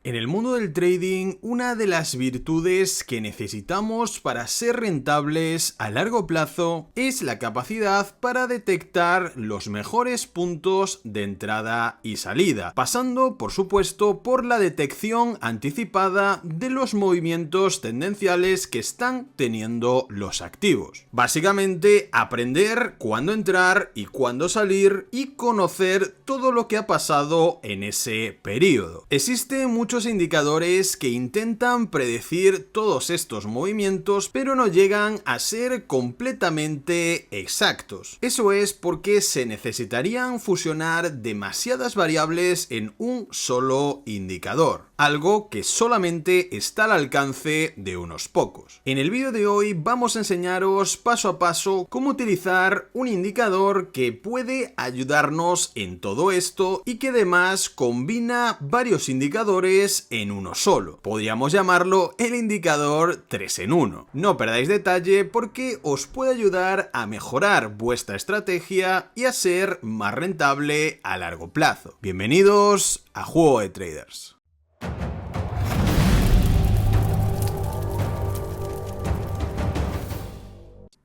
En el mundo del trading, una de las virtudes que necesitamos para ser rentables a largo plazo es la capacidad para detectar los mejores puntos de entrada y salida, pasando, por supuesto, por la detección anticipada de los movimientos tendenciales que están teniendo los activos. Básicamente, aprender cuándo entrar y cuándo salir y conocer todo lo que ha pasado en ese periodo. Existen muchos indicadores que intentan predecir todos estos movimientos, pero no llegan a ser completamente exactos. Eso es porque se necesitarían fusionar demasiadas variables en un solo indicador, algo que solamente está al alcance de unos pocos. En el vídeo de hoy vamos a enseñaros paso a paso cómo utilizar un indicador que puede ayudarnos en todo esto y que además combina varios indicadores en uno solo. Podríamos llamarlo el indicador 3 en 1. No perdáis detalle porque os puede ayudar a mejorar vuestra estrategia y a ser más rentable a largo plazo. Bienvenidos a Juego de Traders.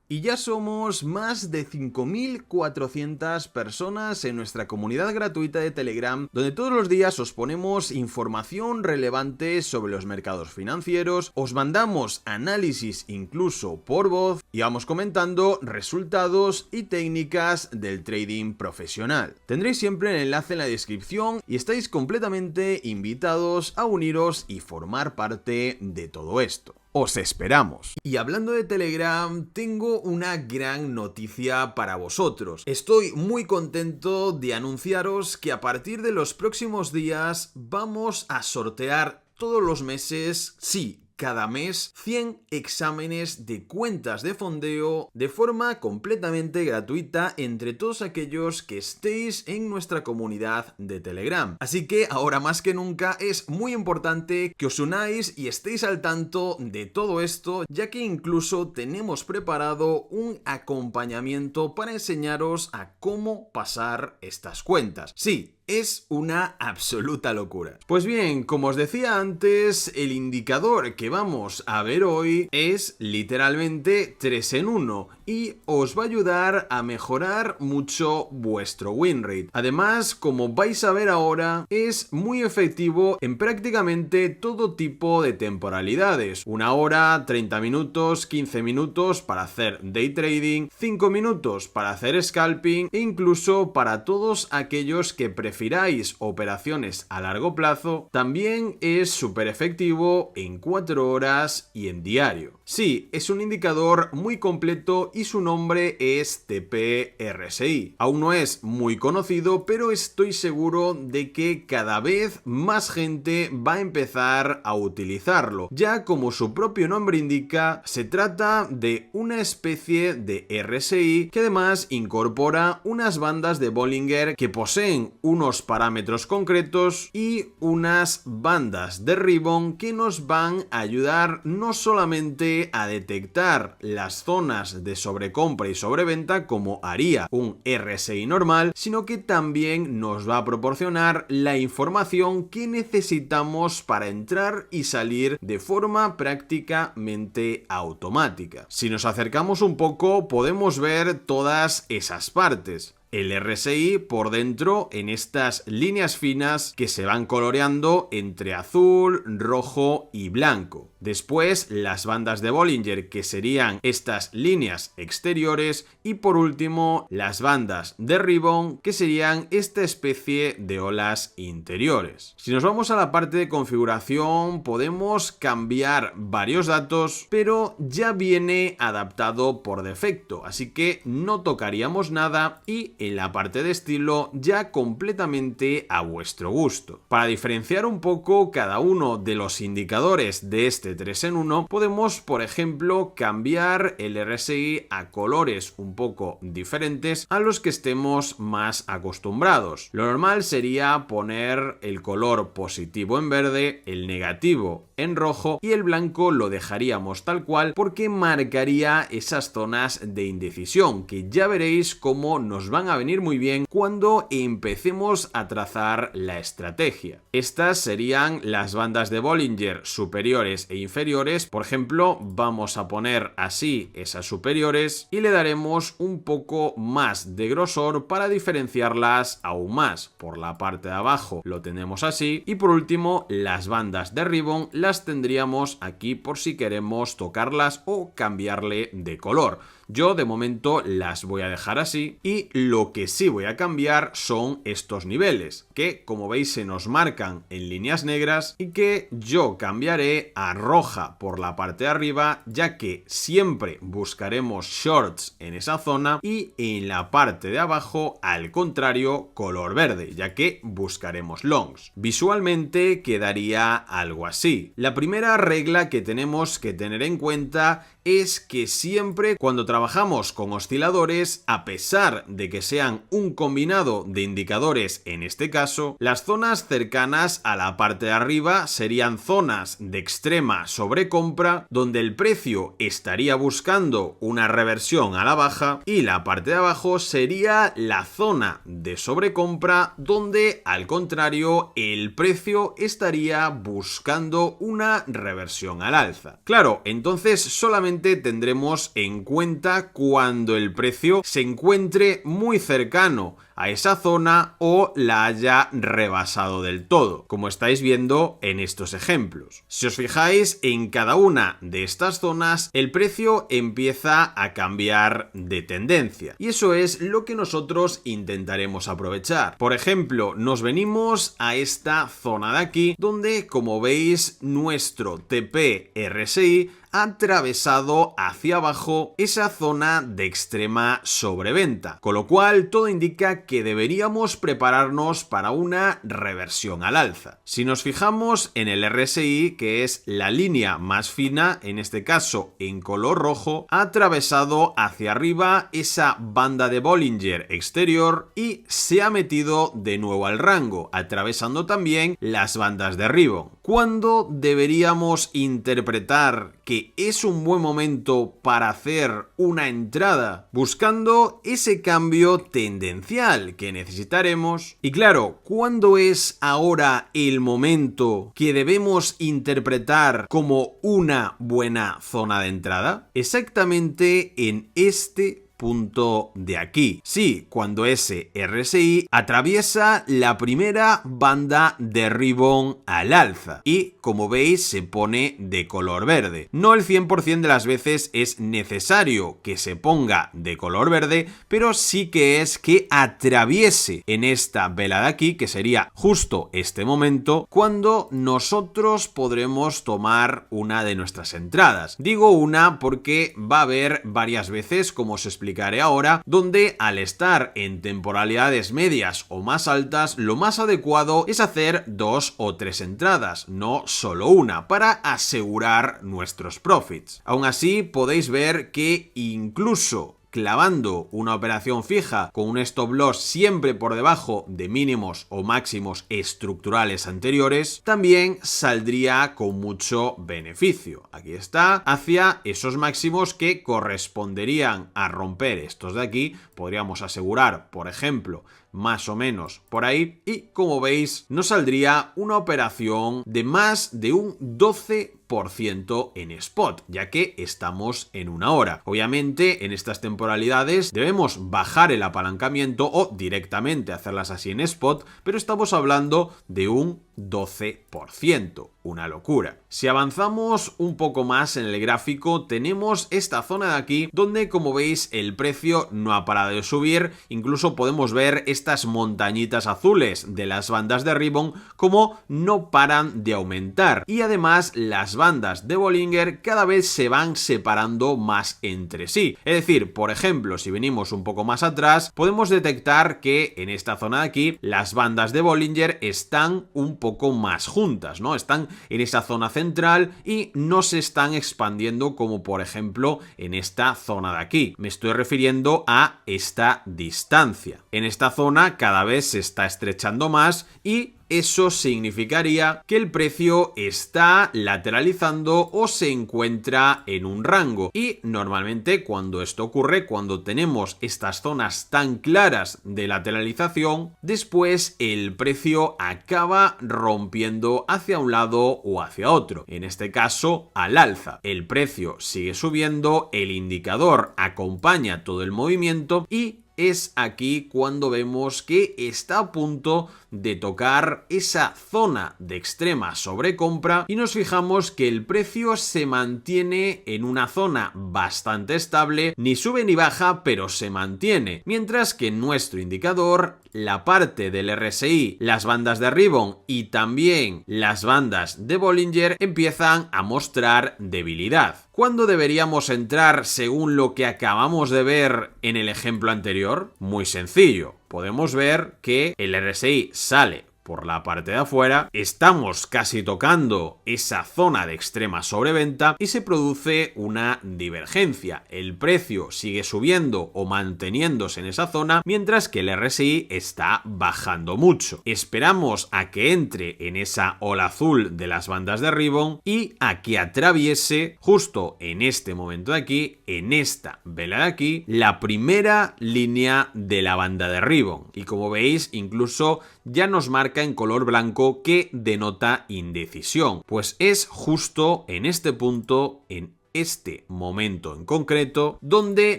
Y ya somos más de 5.400 personas en nuestra comunidad gratuita de Telegram, donde todos los días os ponemos información relevante sobre los mercados financieros, os mandamos análisis incluso por voz y vamos comentando resultados y técnicas del trading profesional. Tendréis siempre el enlace en la descripción y estáis completamente invitados a uniros y formar parte de todo esto. Os esperamos. Y hablando de Telegram, tengo una gran noticia para vosotros. Estoy muy contento de anunciaros que a partir de los próximos días vamos a sortear todos los meses, sí, cada mes, 100 exámenes de cuentas de fondeo de forma completamente gratuita entre todos aquellos que estéis en nuestra comunidad de Telegram. Así que ahora más que nunca es muy importante que os unáis y estéis al tanto de todo esto, ya que incluso tenemos preparado un acompañamiento para enseñaros a cómo pasar estas cuentas. Sí, es una absoluta locura. Pues bien, como os decía antes, el indicador que vamos a ver hoy es literalmente 3 en 1 y os va a ayudar a mejorar mucho vuestro win rate. Además, como vais a ver ahora, es muy efectivo en prácticamente todo tipo de temporalidades. 1 hora, 30 minutos, 15 minutos para hacer day trading, 5 minutos para hacer scalping e incluso para todos aquellos que prefiráis operaciones a largo plazo, también es súper efectivo en 4 horas y en diario. Sí, es un indicador muy completo y su nombre es TP-RSI. Aún no es muy conocido, pero estoy seguro de que cada vez más gente va a empezar a utilizarlo. Ya como su propio nombre indica, se trata de una especie de RSI que además incorpora unas bandas de Bollinger que poseen unos parámetros concretos y unas bandas de ribbon que nos van a ayudar no solamente a detectar las zonas de sobrecompra y sobreventa como haría un RSI normal, sino que también nos va a proporcionar la información que necesitamos para entrar y salir de forma prácticamente automática. Si nos acercamos un poco, podemos ver todas esas partes. El RSI por dentro en estas líneas finas que se van coloreando entre azul, rojo y blanco. Después las bandas de Bollinger, que serían estas líneas exteriores, y por último las bandas de ribbon, que serían esta especie de olas interiores. Si nos vamos a la parte de configuración, podemos cambiar varios datos, pero ya viene adaptado por defecto, así que no tocaríamos nada y en la parte de estilo ya completamente a vuestro gusto. Para diferenciar un poco cada uno de los indicadores de este 3 en 1, podemos por ejemplo cambiar el RSI a colores un poco diferentes a los que estemos más acostumbrados. Lo normal sería poner el color positivo en verde, el negativo en rojo y el blanco lo dejaríamos tal cual porque marcaría esas zonas de indecisión que ya veréis cómo nos van a a venir muy bien cuando empecemos a trazar la estrategia. Estas serían las bandas de Bollinger superiores e inferiores. Por ejemplo, vamos a poner así esas superiores y le daremos un poco más de grosor para diferenciarlas aún más. Por la parte de abajo lo tenemos así y por último las bandas de ribbon las tendríamos aquí por si queremos tocarlas o cambiarle de color. Yo de momento las voy a dejar así y lo que sí voy a cambiar son estos niveles que, como veis, se nos marcan en líneas negras y que yo cambiaré a roja por la parte de arriba, ya que siempre buscaremos shorts en esa zona, y en la parte de abajo, al contrario, color verde, ya que buscaremos longs. Visualmente quedaría algo así. La primera regla que tenemos que tener en cuenta es que siempre cuando trabajamos con osciladores, a pesar de que sean un combinado de indicadores en este caso, las zonas cercanas a la parte de arriba serían zonas de extrema sobrecompra donde el precio estaría buscando una reversión a la baja, y la parte de abajo sería la zona de sobrecompra donde al contrario el precio estaría buscando una reversión al alza. Claro, entonces solamente tendremos en cuenta cuando el precio se encuentre muy cercano a esa zona o la haya rebasado del todo, como estáis viendo en estos ejemplos. Si os fijáis, en cada una de estas zonas el precio empieza a cambiar de tendencia y eso es lo que nosotros intentaremos aprovechar. Por ejemplo, nos venimos a esta zona de aquí donde, como veis, nuestro TP-RSI ha atravesado hacia abajo esa zona de extrema sobreventa, con lo cual todo indica que deberíamos prepararnos para una reversión al alza. Si nos fijamos en el RSI, que es la línea más fina, en este caso en color rojo, ha atravesado hacia arriba esa banda de Bollinger exterior y se ha metido de nuevo al rango, atravesando también las bandas de ribbon. ¿Cuándo deberíamos interpretar que es un buen momento para hacer una entrada? Buscando ese cambio tendencial que necesitaremos. Y claro, ¿cuándo es ahora el momento que debemos interpretar como una buena zona de entrada? Exactamente en este punto de aquí. Sí, cuando ese RSI atraviesa la primera banda de ribbon al alza y, como veis, se pone de color verde. No el 100% de las veces es necesario que se ponga de color verde, pero sí que es que atraviese en esta vela de aquí, que sería justo este momento, cuando nosotros podremos tomar una de nuestras entradas. Digo una porque va a haber varias veces, como os explicaré ahora, donde al estar en temporalidades medias o más altas, lo más adecuado es hacer 2 o 3 entradas, no solo una, para asegurar nuestros profits. Aún así, podéis ver que incluso clavando una operación fija con un stop loss siempre por debajo de mínimos o máximos estructurales anteriores, también saldría con mucho beneficio. Aquí está, hacia esos máximos que corresponderían a romper estos de aquí. Podríamos asegurar, por ejemplo, más o menos por ahí, y como veis nos saldría una operación de más de un 12% en spot, ya que estamos en una hora. Obviamente en estas temporalidades debemos bajar el apalancamiento o directamente hacerlas así en spot, pero estamos hablando de un 12%, una locura. Si avanzamos un poco más en el gráfico, tenemos esta zona de aquí donde, como veis, el precio no ha parado de subir. Incluso podemos ver estas montañitas azules de las bandas de ribbon como no paran de aumentar, y además las bandas de Bollinger cada vez se van separando más entre sí. Es decir, por ejemplo, si venimos un poco más atrás, podemos detectar que en esta zona de aquí las bandas de Bollinger están un poco más juntas, ¿no? Están en esa zona central y no se están expandiendo como por ejemplo en esta zona de aquí. Me estoy refiriendo a esta distancia. En esta zona cada vez se está estrechando más y eso significaría que el precio está lateralizando o se encuentra en un rango. Y normalmente cuando esto ocurre, cuando tenemos estas zonas tan claras de lateralización, después el precio acaba rompiendo hacia un lado o hacia otro. En este caso, al alza. El precio sigue subiendo, el indicador acompaña todo el movimiento y es aquí cuando vemos que está a punto de tocar esa zona de extrema sobrecompra y nos fijamos que el precio se mantiene en una zona bastante estable, ni sube ni baja, pero se mantiene, mientras que en nuestro indicador la parte del RSI, las bandas de Ribbon y también las bandas de Bollinger empiezan a mostrar debilidad. ¿Cuándo deberíamos entrar según lo que acabamos de ver en el ejemplo anterior? Muy sencillo. Podemos ver que el RSI sale por la parte de afuera, estamos casi tocando esa zona de extrema sobreventa y se produce una divergencia. El precio sigue subiendo o manteniéndose en esa zona, mientras que el RSI está bajando mucho. Esperamos a que entre en esa ola azul de las bandas de Ribbon y a que atraviese justo en este momento de aquí, en esta vela de aquí, la primera línea de la banda de Ribbon. Y como veis, incluso ya nos marca en color blanco que denota indecisión, pues es justo en este punto, en este momento en concreto, donde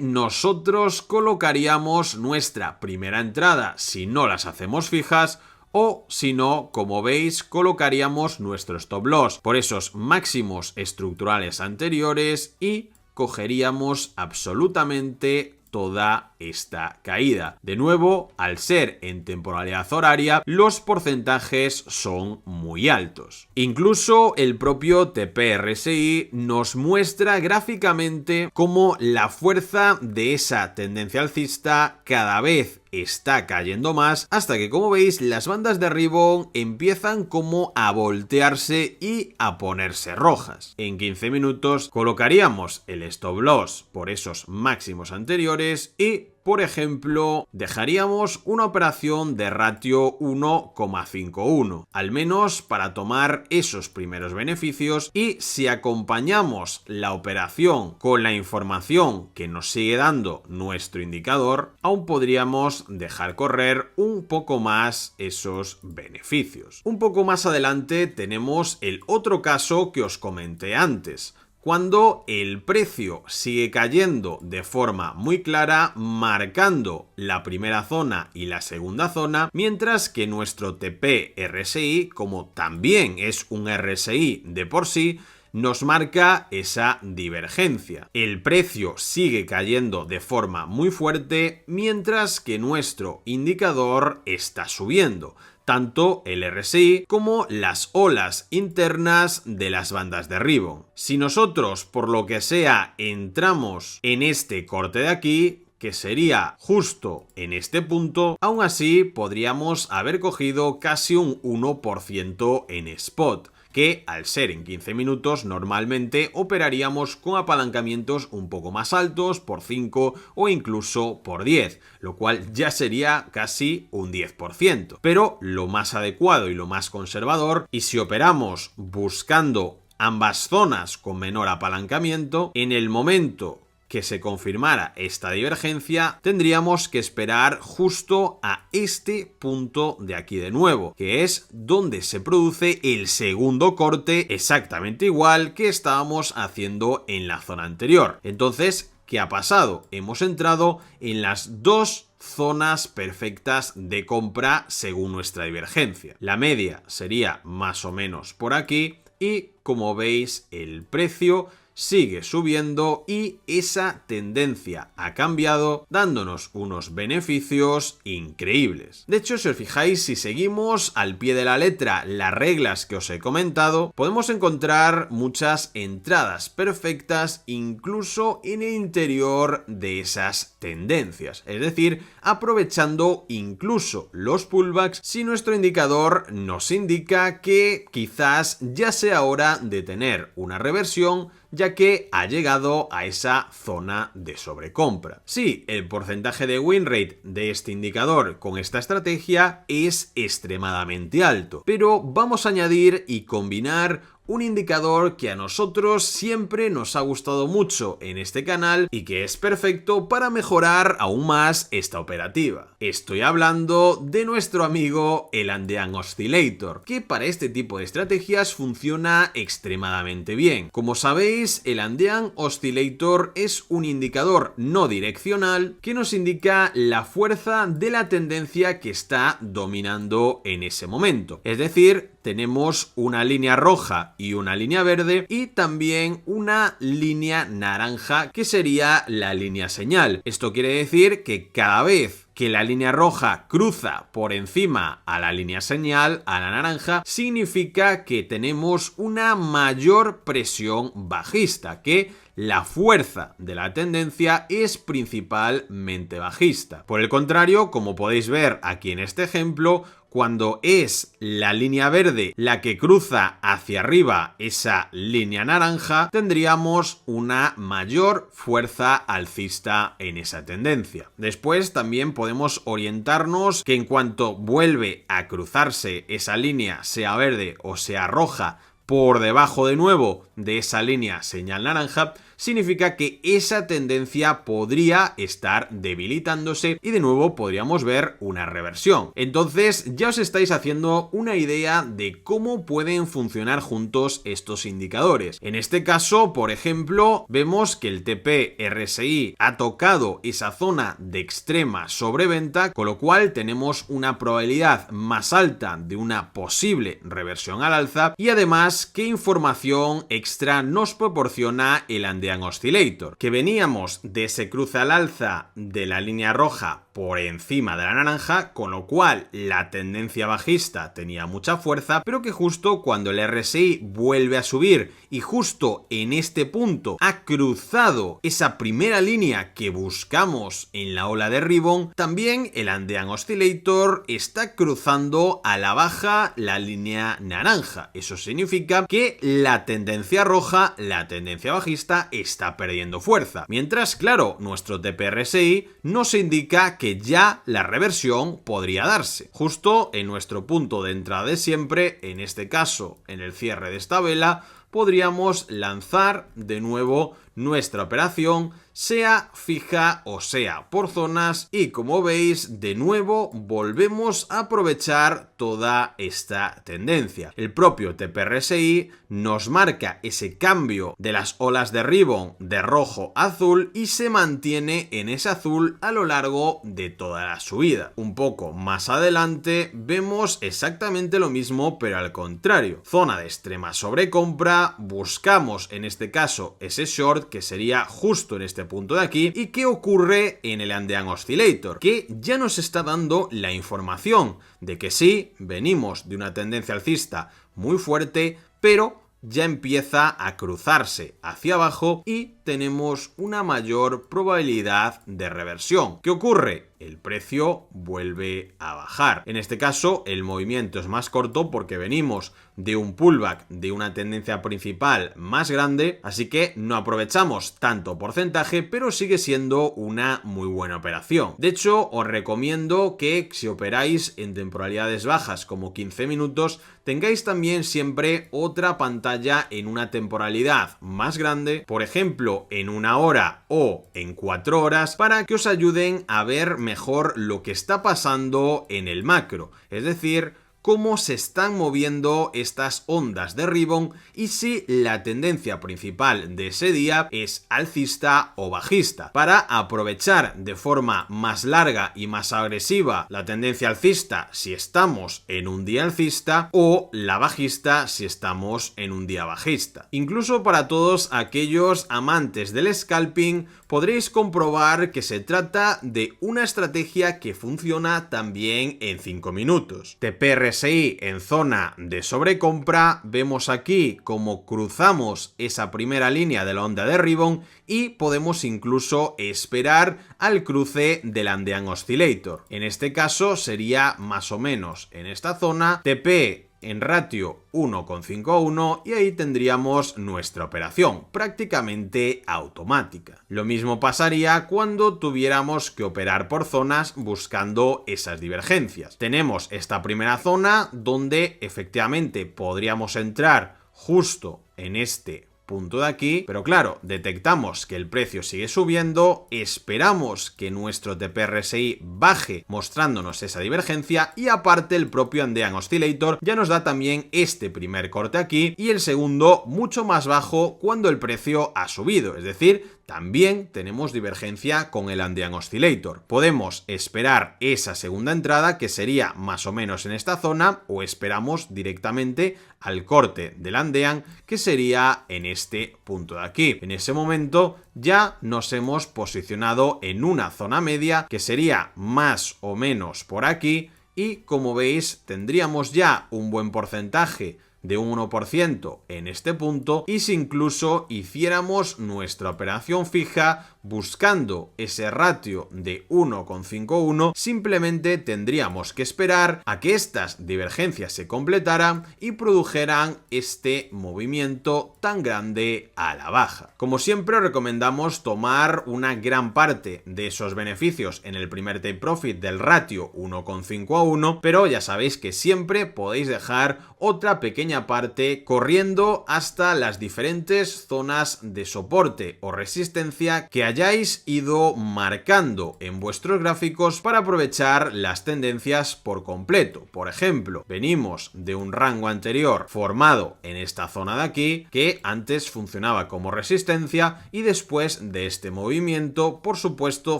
nosotros colocaríamos nuestra primera entrada si no las hacemos fijas, o si no, como veis, colocaríamos nuestro stop loss por esos máximos estructurales anteriores y cogeríamos absolutamente toda esta caída. De nuevo, al ser en temporalidad horaria, los porcentajes son muy altos. Incluso el propio TP/RSI nos muestra gráficamente cómo la fuerza de esa tendencia alcista cada vez está cayendo más, hasta que, como veis, las bandas de Ribbon empiezan como a voltearse y a ponerse rojas. En 15 minutos colocaríamos el stop loss por esos máximos anteriores y, por ejemplo, dejaríamos una operación de ratio 1,51, al menos para tomar esos primeros beneficios, y si acompañamos la operación con la información que nos sigue dando nuestro indicador, aún podríamos dejar correr un poco más esos beneficios. Un poco más adelante tenemos el otro caso que os comenté antes, cuando el precio sigue cayendo de forma muy clara, marcando la primera zona y la segunda zona, mientras que nuestro TP/RSI, como también es un RSI de por sí, nos marca esa divergencia. El precio sigue cayendo de forma muy fuerte, mientras que nuestro indicador está subiendo, tanto el RSI como las olas internas de las bandas de Ribbon. Si nosotros, por lo que sea, entramos en este corte de aquí, que sería justo en este punto, aún así podríamos haber cogido casi un 1% en spot, que al ser en 15 minutos normalmente operaríamos con apalancamientos un poco más altos, por 5 o incluso por 10, lo cual ya sería casi un 10%. Pero lo más adecuado y lo más conservador, y si operamos buscando ambas zonas con menor apalancamiento, en el momento que se confirmara esta divergencia, tendríamos que esperar justo a este punto de aquí de nuevo, que es donde se produce el segundo corte, exactamente igual que estábamos haciendo en la zona anterior. Entonces, ¿qué ha pasado? Hemos entrado en las dos zonas perfectas de compra según nuestra divergencia. La media sería más o menos por aquí y, como veis, el precio sigue subiendo y esa tendencia ha cambiado, dándonos unos beneficios increíbles. De hecho, si os fijáis, si seguimos al pie de la letra las reglas que os he comentado, podemos encontrar muchas entradas perfectas incluso en el interior de esas tendencias, es decir, aprovechando incluso los pullbacks si nuestro indicador nos indica que quizás ya sea hora de tener una reversión ya que ha llegado a esa zona de sobrecompra. Sí, el porcentaje de win rate de este indicador con esta estrategia es extremadamente alto, pero vamos a añadir y combinar un indicador que a nosotros siempre nos ha gustado mucho en este canal y que es perfecto para mejorar aún más esta operativa. Estoy hablando de nuestro amigo el Andean Oscillator, que para este tipo de estrategias funciona extremadamente bien. Como sabéis, el Andean Oscillator es un indicador no direccional que nos indica la fuerza de la tendencia que está dominando en ese momento. Es decir, tenemos una línea roja y una línea verde y también una línea naranja que sería la línea señal. Esto quiere decir que cada vez que la línea roja cruza por encima a la línea señal, a la naranja, significa que tenemos una mayor presión bajista, que la fuerza de la tendencia es principalmente bajista. Por el contrario, como podéis ver aquí en este ejemplo, cuando es la línea verde la que cruza hacia arriba esa línea naranja, tendríamos una mayor fuerza alcista en esa tendencia. Después también podemos orientarnos que en cuanto vuelve a cruzarse esa línea, sea verde o sea roja, por debajo de nuevo de esa línea señal naranja, significa que esa tendencia podría estar debilitándose y de nuevo podríamos ver una reversión. Entonces ya os estáis haciendo una idea de cómo pueden funcionar juntos estos indicadores. En este caso, por ejemplo, vemos que el TP-RSI ha tocado esa zona de extrema sobreventa, con lo cual tenemos una probabilidad más alta de una posible reversión al alza y además qué información extra nos proporciona el Andean Oscillator, que veníamos de ese cruce al alza de la línea roja por encima de la naranja, con lo cual la tendencia bajista tenía mucha fuerza, pero que justo cuando el RSI vuelve a subir y justo en este punto ha cruzado esa primera línea que buscamos en la ola de rebound, también el Andean Oscillator está cruzando a la baja la línea naranja. Eso significa que la tendencia roja, la tendencia bajista, está perdiendo fuerza. Mientras, claro, nuestro TP-RSI nos indica que ya la reversión podría darse. Justo en nuestro punto de entrada de siempre, en este caso, en el cierre de esta vela, podríamos lanzar de nuevo nuestra operación, sea fija o sea por zonas, y como veis de nuevo volvemos a aprovechar toda esta tendencia. El propio TP-RSI nos marca ese cambio de las olas de rebound de rojo a azul y se mantiene en ese azul a lo largo de toda la subida. Un poco más adelante vemos exactamente lo mismo pero al contrario. Zona de extrema sobrecompra, buscamos en este caso ese short que sería justo en este punto de aquí. ¿Y qué ocurre en el Andean Oscillator? Que ya nos está dando la información de que sí, venimos de una tendencia alcista muy fuerte, pero ya empieza a cruzarse hacia abajo y tenemos una mayor probabilidad de reversión. ¿Qué ocurre? El precio vuelve a bajar. En este caso, el movimiento es más corto porque venimos de un pullback de una tendencia principal más grande, así que no aprovechamos tanto porcentaje, pero sigue siendo una muy buena operación. De hecho, os recomiendo que si operáis en temporalidades bajas como 15 minutos, tengáis también siempre otra pantalla en una temporalidad más grande, por ejemplo, en 1 hora o en 4 horas, para que os ayuden a ver mejor lo que está pasando en el macro, es decir, cómo se están moviendo estas ondas de rebound y si la tendencia principal de ese día es alcista o bajista, para aprovechar de forma más larga y más agresiva la tendencia alcista si estamos en un día alcista o la bajista si estamos en un día bajista. Incluso para todos aquellos amantes del scalping podréis comprobar que se trata de una estrategia que funciona también en 5 minutos. TP-RSI en zona de sobrecompra, vemos aquí cómo cruzamos esa primera línea de la onda de rebound y podemos incluso esperar al cruce del Andean Oscillator. En este caso sería más o menos en esta zona. TP en ratio 1,51 y ahí tendríamos nuestra operación prácticamente automática. Lo mismo pasaría cuando tuviéramos que operar por zonas buscando esas divergencias. Tenemos esta primera zona donde efectivamente podríamos entrar justo en este punto de aquí, pero claro, detectamos que el precio sigue subiendo, esperamos que nuestro TP/RSI baje mostrándonos esa divergencia y aparte el propio Andean Oscillator ya nos da también este primer corte aquí y el segundo mucho más bajo cuando el precio ha subido, es decir, también tenemos divergencia con el Andean Oscillator. Podemos esperar esa segunda entrada que sería más o menos en esta zona o esperamos directamente al corte del Andean que sería en este punto de aquí. En ese momento ya nos hemos posicionado en una zona media que sería más o menos por aquí y como veis tendríamos ya un buen porcentaje de un 1% en este punto y si incluso hiciéramos nuestra operación fija buscando ese ratio de 1,51 simplemente tendríamos que esperar a que estas divergencias se completaran y produjeran este movimiento tan grande a la baja. Como siempre recomendamos tomar una gran parte de esos beneficios en el primer take profit del ratio 1,5:1, pero ya sabéis que siempre podéis dejar otra pequeña parte corriendo hasta las diferentes zonas de soporte o resistencia que hayáis ido marcando en vuestros gráficos para aprovechar las tendencias por completo. Por ejemplo, venimos de un rango anterior formado en esta zona de aquí que antes funcionaba como resistencia y después de este movimiento por supuesto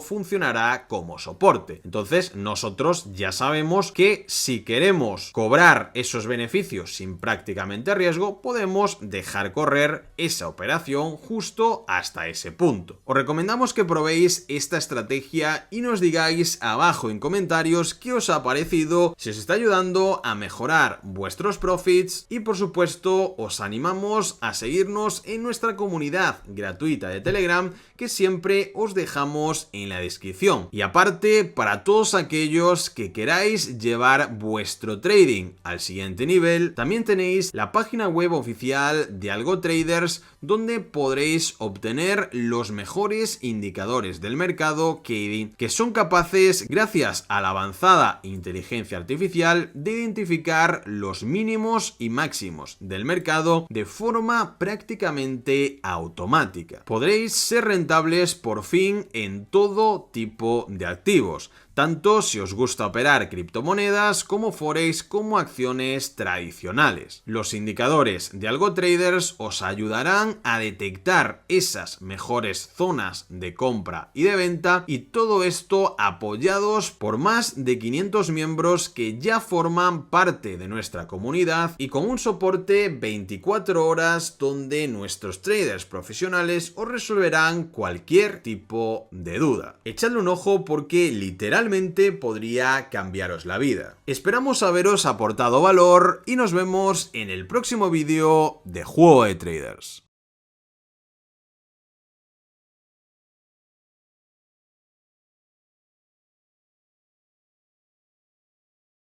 funcionará como soporte. Entonces nosotros ya sabemos que si queremos cobrar esos beneficios sin prácticamente riesgo podemos dejar correr esa operación justo hasta ese punto. Os recomendamos que probéis esta estrategia y nos digáis abajo en comentarios qué os ha parecido, si os está ayudando a mejorar vuestros profits y por supuesto os animamos a seguirnos en nuestra comunidad gratuita de Telegram que siempre os dejamos en la descripción. Y aparte, para todos aquellos que queráis llevar vuestro trading al siguiente nivel, también tenéis la página web oficial de Algo Traders donde podréis obtener los mejores indicadores del mercado que son capaces, gracias a la avanzada inteligencia artificial, de identificar los mínimos y máximos del mercado de forma prácticamente automática. Podréis ser rentables por fin en todo tipo de activos, tanto si os gusta operar criptomonedas como forex como acciones tradicionales. Los indicadores de Algo Traders os ayudarán a detectar esas mejores zonas de compra y de venta y todo esto apoyados por más de 500 miembros que ya forman parte de nuestra comunidad y con un soporte 24 horas donde nuestros traders profesionales os resolverán cualquier tipo de duda. Echadle un ojo porque literalmente podría cambiaros la vida. Esperamos haberos aportado valor y nos vemos en el próximo vídeo de Juego de Traders.